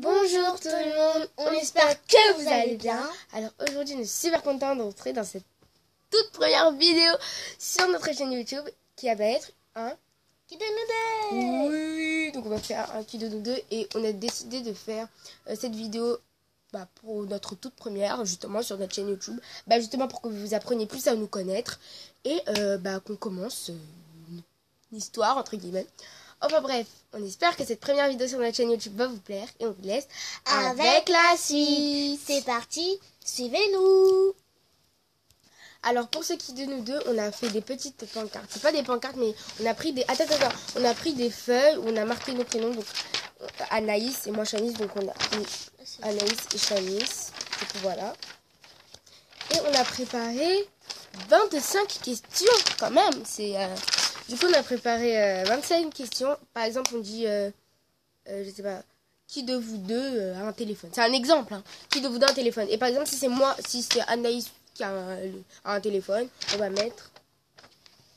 Bonjour tout le monde, on espère que vous allez bien. Alors aujourd'hui, on est super content d'entrer dans cette toute première vidéo sur notre chaîne YouTube qui va être un Qui de nous deux. Oui, donc on va faire un qui de nous deux et on a décidé de faire cette vidéo pour notre toute première, justement sur notre chaîne YouTube, justement pour que vous appreniez plus à nous connaître et qu'on commence une histoire entre guillemets. Enfin bref, on espère que cette première vidéo sur notre chaîne YouTube va vous plaire et on vous laisse avec la suite. C'est parti, suivez-nous. Alors pour ce qui de nous deux, on a fait des petites pancartes. C'est pas des pancartes mais on a pris des on a pris des feuilles où on a marqué nos prénoms. Donc Anaïs et moi Chanice, donc on a mis Anaïs et Chanice. Du coup voilà. Et on a préparé 25 questions quand même. Du coup, on a préparé 25 questions. Par exemple, on dit, je sais pas, qui de vous deux a un téléphone. C'est un exemple, hein. Qui de vous deux a un téléphone. Et par exemple, si c'est Anaïs qui a un téléphone, on va mettre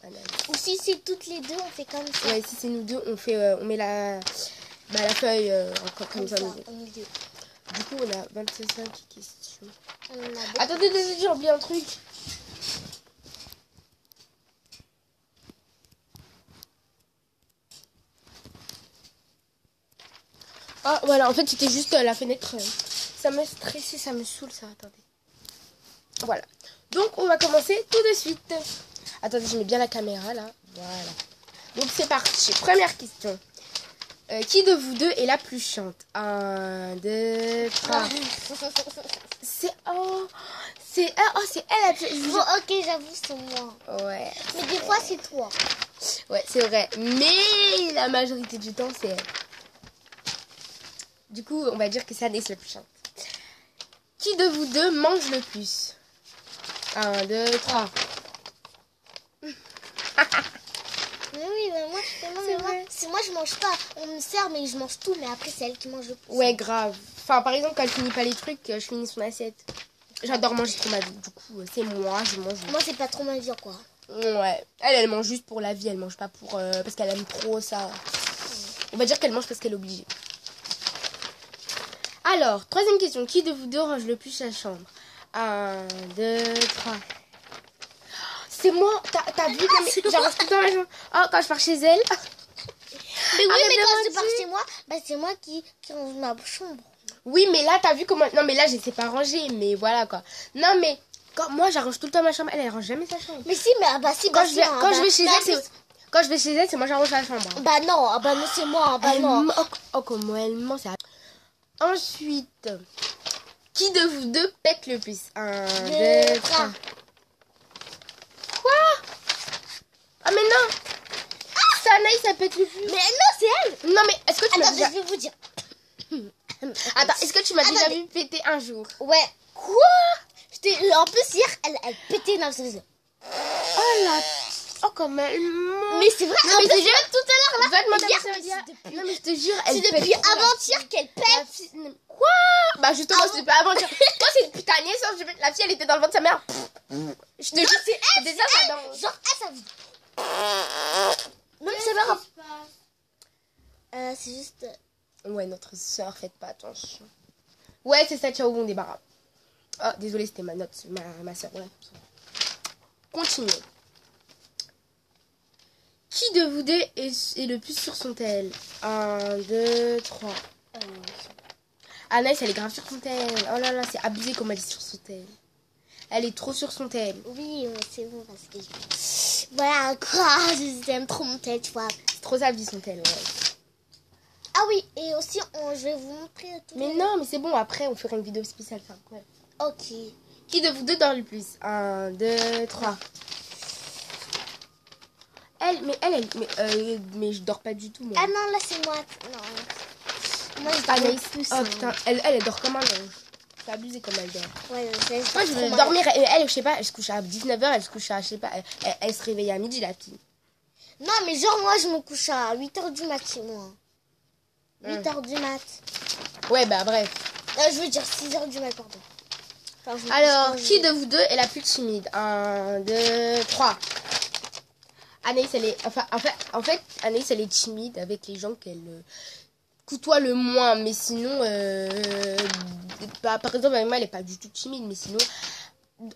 Anaïs. Ou si c'est toutes les deux, on fait comme ça. Ouais, si c'est nous deux, on met la feuille encore comme ça. Au milieu. Du coup, on a 25 questions. Attendez, j'ai oublié un truc. Ah voilà, en fait c'était juste la fenêtre. Ça me stressait, ça me saoule ça, attendez. Voilà. Donc on va commencer tout de suite. Attendez, je mets bien la caméra là. Voilà. Donc c'est parti. Première question. Qui de vous deux est la plus chiante? 1, 2, 3. C'est elle la plus... Bon, ok, j'avoue, c'est moi. Ouais. Mais des fois, c'est toi. Ouais, c'est vrai. Mais la majorité du temps, c'est elle. Du coup, on va dire que c'est Anaïs la plus chiante. Qui de vous deux mange le plus? 1, 2, 3. Oui, mais moi, je mange pas. On me sert, mais je mange tout. Mais après, c'est elle qui mange le plus. Ouais, grave. Enfin, par exemple, quand elle finit pas les trucs, je finis son assiette. J'adore manger trop ma vie. Du coup, c'est moi, je mange. Moi, c'est pas trop ma vie, quoi. Ouais. Elle mange juste pour la vie. Elle mange pas pour parce qu'elle aime trop ça. On va dire qu'elle mange parce qu'elle est obligée. Alors, troisième question. Qui de vous deux range le plus sa chambre? 1, 2, 3. C'est moi. T'as vu que j'arrange tout le temps ma chambre. Oh, quand je pars chez elle. Mais oui, mais quand je pars chez moi, c'est moi qui range ma chambre. Oui, mais là, t'as vu comment... Non, mais là, je sais pas ranger, mais voilà, quoi. Non, mais quand moi, j'arrange tout le temps ma chambre. Elle range jamais sa chambre. Mais si, mais quand je vais chez elle, quand je vais chez elle, c'est moi qui j'arrange la chambre. Non, non, c'est moi. Non. Oh, comment elle ment, ça. Ensuite, qui de vous deux pète le plus? 1, 2, 3. Quoi? Ah, mais non! C'est Anaïs, ça pète le plus. Mais non, c'est elle! Non, mais est-ce que tu m'as déjà... je vais vous dire. Attends, est-ce que tu m'as déjà vu péter un jour? Ouais. Quoi? En plus, hier, elle pétait dans ce... Oh là... Oh, comme elle ment. Mais c'est vrai, non, mais tout à l'heure, là. Non, mais je te jure, elle c'est depuis avant-hier qu'elle pète. Quoi? Justement, c'est depuis avant-hier. Toi, c'est depuis ta naissance. La fille, elle était dans le ventre de sa mère. Je te jure, c'est elle. Déjà, ça dans... Genre, elle, ça vous... Non, mais c'est pas grave. C'est juste... Ouais, notre soeur, faites pas attention. Ouais, c'est ça, ciao, bon débarras. Oh, désolé, c'était ma note, ma soeur. Ouais. Continuons. Qui de vous deux est le plus sur son tel? 1, 2, 3. Anaïs, elle est grave sur son tel. Oh là là, c'est abusé comme elle est sur son tel. Elle est trop sur son tel. Oui, c'est bon parce que... Voilà, quoi, j'aime trop mon tel, tu vois. C'est trop abusé son tel, ouais. Ah oui, et aussi, je vais vous montrer tout. Mais non, mais c'est bon, après, on fera une vidéo spéciale. Ouais. Ok. Qui de vous deux dort le plus? 1, 2, 3. Mais je dors pas du tout, moi. Ah non, là, c'est moi. Non. Moi, je dors Anaïs. plus. Oh putain, elle dort comme un ange. C'est abusé comme elle dort. Ouais, moi, je veux dormir. Elle, je sais pas, elle se couche à 19h, elle se couche à, je sais pas, elle se réveille à midi, la fille. Non, mais genre, moi, je me couche à 8h du matin, moi. 8h du mat. Ouais, bref. Je veux dire 6h du mat, pardon. Enfin, alors, qui de vous deux est la plus timide? 1, 2, 3. Anaïs, elle est... en fait, Anaïs, elle est timide avec les gens qu'elle côtoie le moins. Mais sinon, par exemple, avec moi, elle est pas du tout timide. Mais sinon,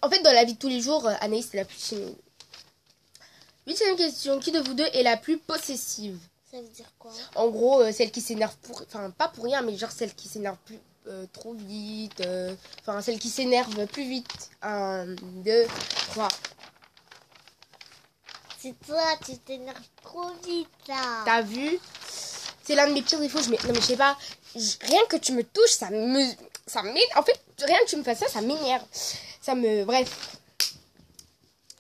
en fait, dans la vie de tous les jours, Anaïs est la plus timide. 8e question. Qui de vous deux est la plus possessive? Ça veut dire quoi? En gros, celle qui s'énerve pour... Enfin, pas pour rien, mais genre celle qui s'énerve plus trop vite. Enfin, celle qui s'énerve plus vite. 1, 2, 3. C'est toi, tu t'énerves trop vite, là. T'as vu? C'est l'un de mes pires défauts. Non, mais je sais pas. Rien que tu me touches, ça m'énerve. En fait, rien que tu me fasses ça, ça m'énerve. Bref.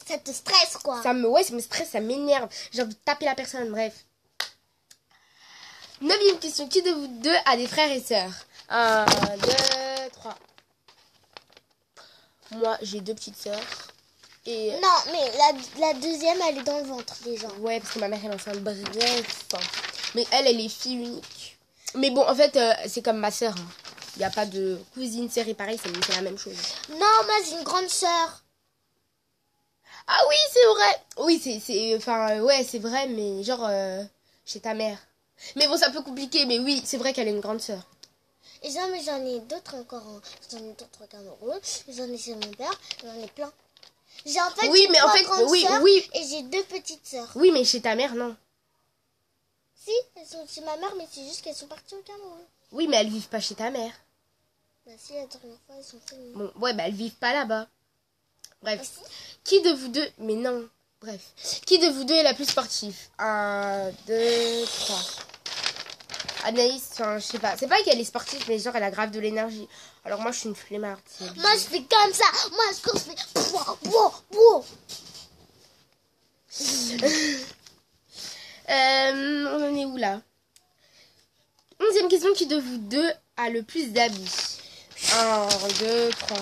Ça te stresse, quoi. Ouais, ça me stresse, ça m'énerve. J'ai envie de taper la personne, bref. 9e question. Qui de vous deux a des frères et sœurs? 1, 2, 3. Moi, j'ai 2 petites sœurs. Et... Non, mais la deuxième, elle est dans le ventre, déjà. Ouais, parce que ma mère, elle est enceinte. Bref. Mais elle est fille unique. Mais bon, en fait, c'est comme ma sœur. Il n'y a pas de cousine, sœur et pareil, c'est la même chose. Non, moi, j'ai une grande sœur. Ah oui, c'est vrai. Oui, enfin, ouais, c'est vrai, mais genre, chez ta mère. Mais bon, c'est un peu compliqué, mais oui, c'est vrai qu'elle est une grande sœur. Et j'en ai d'autres encore. J'en ai d'autres au Cameroun. J'en ai chez mon père. J'en ai plein. J'ai en fait, oui, mais en fait, oui. Et j'ai 2 petites sœurs. Oui, mais chez ta mère, non. Si, elles sont chez ma mère, mais c'est juste qu'elles sont parties au Cameroun. Oui, mais elles vivent pas chez ta mère. Bah si, la dernière fois, elles sont venues. Bon, ouais, bah elles vivent pas là-bas. Bref. Ah, si. Qui de vous deux... Mais non, bref. Qui de vous deux est la plus sportive? 1, 2, 3. Anaïs, enfin, je sais pas. C'est pas qu'elle est sportive, mais genre, elle a grave de l'énergie. Alors moi, je suis une flemmarde. Moi, je fais comme ça. Moi, je fais... Boum. On en est où, là? 11e question. Qui de vous deux a le plus d'habits? 1, 2, 3.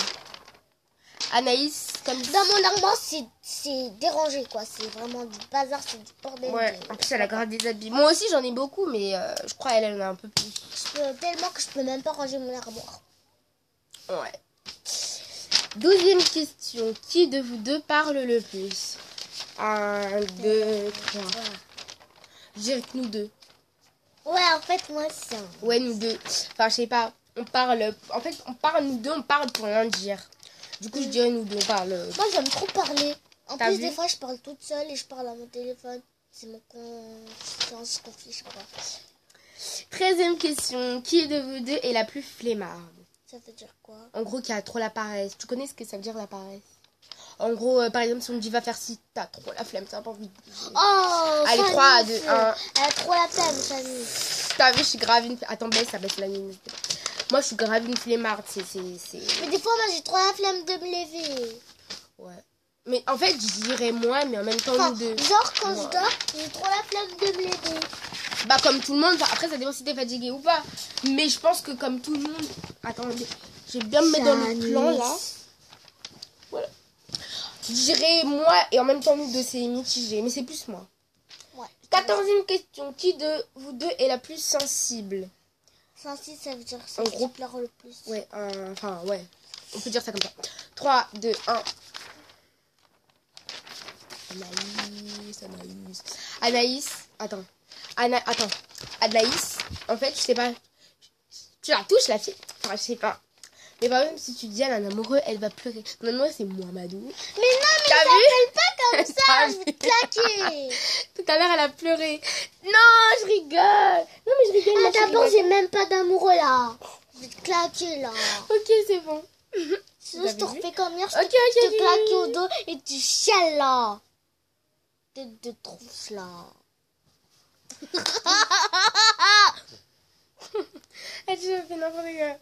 Anaïs, comme dans mon armoire, c'est dérangé, quoi. C'est vraiment du bazar, c'est du bordel. Ouais, en plus, elle a grave des habits. Moi aussi, j'en ai beaucoup, mais je crois qu'elle en a un peu plus. Tellement que je peux même pas ranger mon armoire. Ouais. 12e question. Qui de vous deux parle le plus? 1, 2, 3. Je dirais que nous deux. Ouais, en fait, moi, c'est un... Ouais, nous deux. Enfin, je sais pas. On parle... En fait, nous deux, on parle pour rien dire. Du coup, je dirais nous deux, on parle... Moi, j'aime trop parler. En plus, vu? des fois, je parle toute seule et je parle à mon téléphone. C'est mon confiance, je sais pas. 13e question. Qui de vous deux est la plus flemmarde? Ça veut dire quoi? En gros, qui a trop la paresse. Tu connais ce que ça veut dire, la paresse? En gros, par exemple, si on me dit va faire ci, t'as trop la flemme, t'as pas envie de... Oh, allez, 3, 2, 1. Elle a trop la peine, Fanny. T'as vu, je suis grave une... Attends, baisse, ça baisse la ligne. Moi, je suis grave une flemmarde, c'est... Mais des fois, moi, j'ai trop la flemme de me lever. Ouais. Mais en fait, je dirais moi, mais en même temps, nous deux. Genre, quand je dors, j'ai trop la flemme de me lever. Bah, comme tout le monde. Après, ça dépend si t'es fatigué ou pas. Mais je pense que comme tout le monde... Attendez, je vais bien me mettre dans le plan, là. Voilà. Je dirais moi, et en même temps, nous deux, c'est mitigé. Mais c'est plus moi. Ouais. 14e question. Qui de vous deux est la plus sensible? Sensible, ça veut dire ça. En gros, pleure le plus. Ouais, enfin, ouais. On peut dire ça comme ça. 3, 2, 1. Anaïs. Attends. Anaïs. En fait, je sais pas. Tu la touches, la fille. Enfin, je sais pas. Mais par exemple, si tu dis à un amoureux, elle va pleurer. Mon amoureux, c'est moi, Madou. Mais non, mais ça s'appelle pas comme ça. Je vais te claquer. Tout à l'heure, elle a pleuré. Non, je rigole. Non, mais je rigole. Ah, d'abord, j'ai même pas d'amoureux, là. Je vais te claquer, là. Ok, c'est bon. Sinon, je te refais comme hier. Je Ok, te claque au dos et tu chiales, là. Tête de trousse, là. Ah, tu me fais n'importe quoi.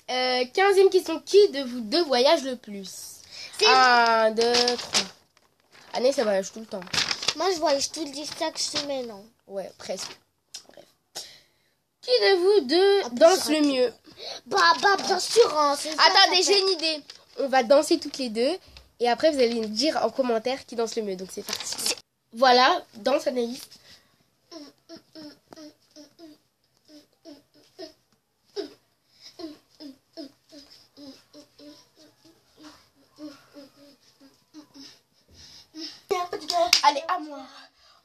15e question. Qui de vous deux voyage le plus? 1, 2, 3. Anaïs, ça voyage tout le temps. Moi, je voyage tout le temps chaque semaine. Hein. Ouais, presque. Bref. Qui de vous deux danse le mieux? Bah, bien sûr. Hein, attendez, j'ai une idée. On va danser toutes les deux. Et après, vous allez me dire en commentaire qui danse le mieux. Donc, c'est parti. Voilà, danse Anaïs. Allez, à moi.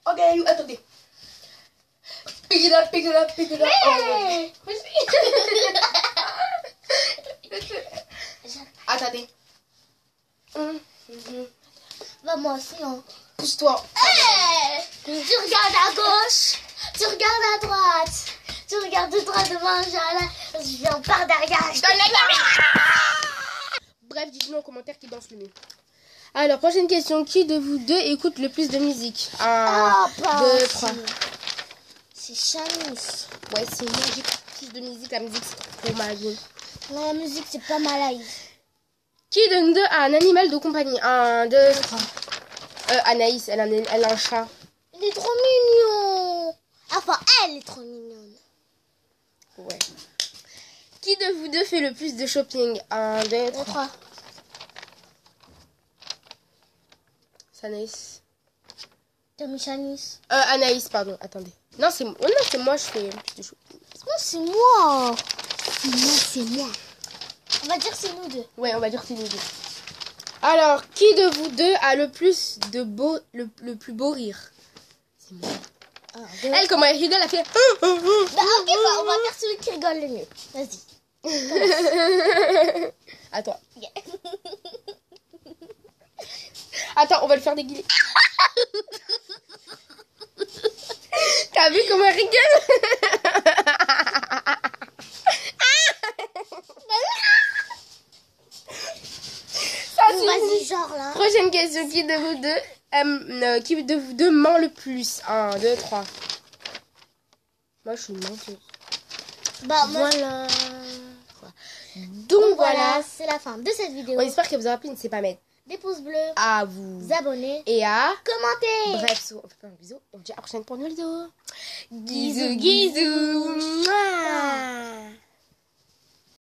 Ok, attendez. Pick it up, pick it up, pick it up. Hey. Attendez. Bah, moi aussi, hein. Pousse-toi. Hey. Tu regardes à gauche, tu regardes à droite, tu regardes de droite devant, je viens par derrière. Bref, dites-nous en commentaire qui danse le mieux. Alors, prochaine question. Qui de vous deux écoute le plus de musique? 1, 2, 3. C'est Shanice. Ouais, c'est moi, j'écoute plus de musique. La musique, c'est trop ma vie. Non, la musique, c'est pas ma life. Qui de nous deux a un animal de compagnie? 1, 2, 3. Anaïs, elle a un chat. Il est trop mignon. Enfin, elle est trop mignonne. Ouais. Qui de vous deux fait le plus de shopping? 1, 2, 3. C'est Anaïs. Tommy Shanice. Anaïs, pardon. Attendez. Non, c'est moi. Oh, non, c'est moi, je fais le plus de shopping. Non, c'est moi. C'est moi. On va dire c'est nous deux. Ouais, on va dire que c'est nous deux. Alors, qui de vous deux a le plus de beau, le plus beau rire? C'est moi. Elle, comment elle rigole, elle fait... Bah, ok, bah, on va faire celui qui rigole le mieux. Vas-y. Attends. Attends, on va le faire déguiler. T'as vu comment elle rigole? Vas-y, genre là. Prochaine question. Qui de vous deux ment le plus? 1, 2, 3. Moi, je suis menteuse. Bah, Voilà. Donc voilà, c'est la fin de cette vidéo. On espère que vous aurez plu. N'hésitez pas à mettre Des pouces bleus, à vous abonner et à commenter. bref, on fait pas un bisou. On se dit à la prochaine pour une nouvelle vidéo. Bisous, bisous. Mouah.